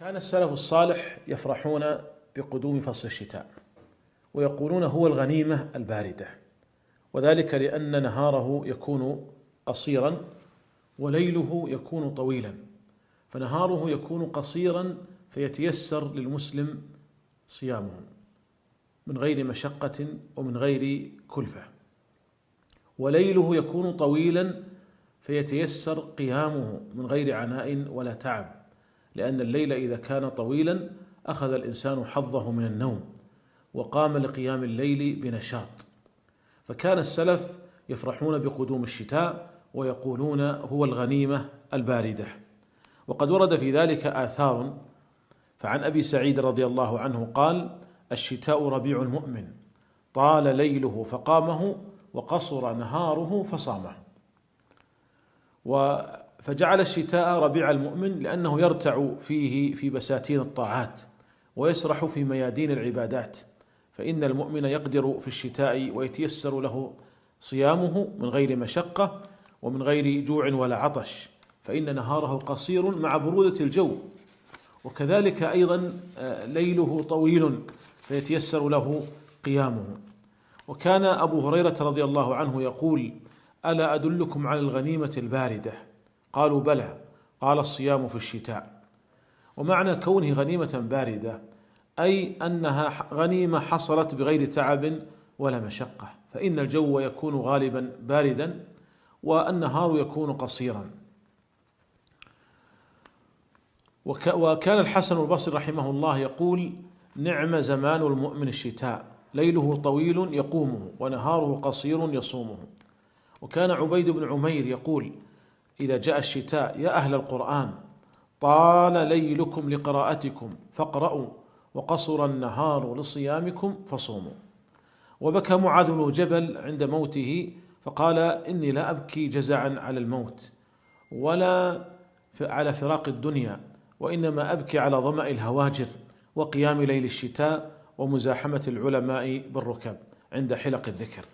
كان السلف الصالح يفرحون بقدوم فصل الشتاء ويقولون هو الغنيمة الباردة، وذلك لأن نهاره يكون قصيرا وليله يكون طويلا، فنهاره يكون قصيرا فيتيسر للمسلم صيامه من غير مشقة ومن غير كلفة، وليله يكون طويلا فيتيسر قيامه من غير عناء ولا تعب، لأن الليل إذا كان طويلا أخذ الإنسان حظه من النوم وقام لقيام الليل بنشاط. فكان السلف يفرحون بقدوم الشتاء ويقولون هو الغنيمة الباردة. وقد ورد في ذلك آثار، فعن أبي سعيد رضي الله عنه قال: الشتاء ربيع المؤمن، طال ليله فقامه وقصر نهاره فصامه. فجعل الشتاء ربيع المؤمن لأنه يرتع فيه في بساتين الطاعات ويسرح في ميادين العبادات، فإن المؤمن يقدر في الشتاء ويتيسر له صيامه من غير مشقة ومن غير جوع ولا عطش، فإن نهاره قصير مع برودة الجو، وكذلك أيضا ليله طويل فيتيسر له قيامه. وكان أبو هريرة رضي الله عنه يقول: ألا أدلكم على الغنيمة الباردة؟ قالوا: بلى. قال: الصيام في الشتاء. ومعنى كونه غنيمة باردة أي أنها غنيمة حصلت بغير تعب ولا مشقة، فإن الجو يكون غالبا باردا والنهار يكون قصيرا. وكان الحسن البصري رحمه الله يقول: نعم زمان المؤمن الشتاء، ليله طويل يقومه ونهاره قصير يصومه. وكان عبيد بن عمير يقول إذا جاء الشتاء: يا أهل القرآن، طال ليلكم لقراءتكم فاقرأوا، وقصر النهار لصيامكم فصوموا. وبكى معاذ بن جبل عند موته فقال: إني لا أبكي جزعا على الموت ولا على فراق الدنيا، وإنما أبكي على ظمأ الهواجر وقيام ليل الشتاء ومزاحمة العلماء بالركب عند حلق الذكر.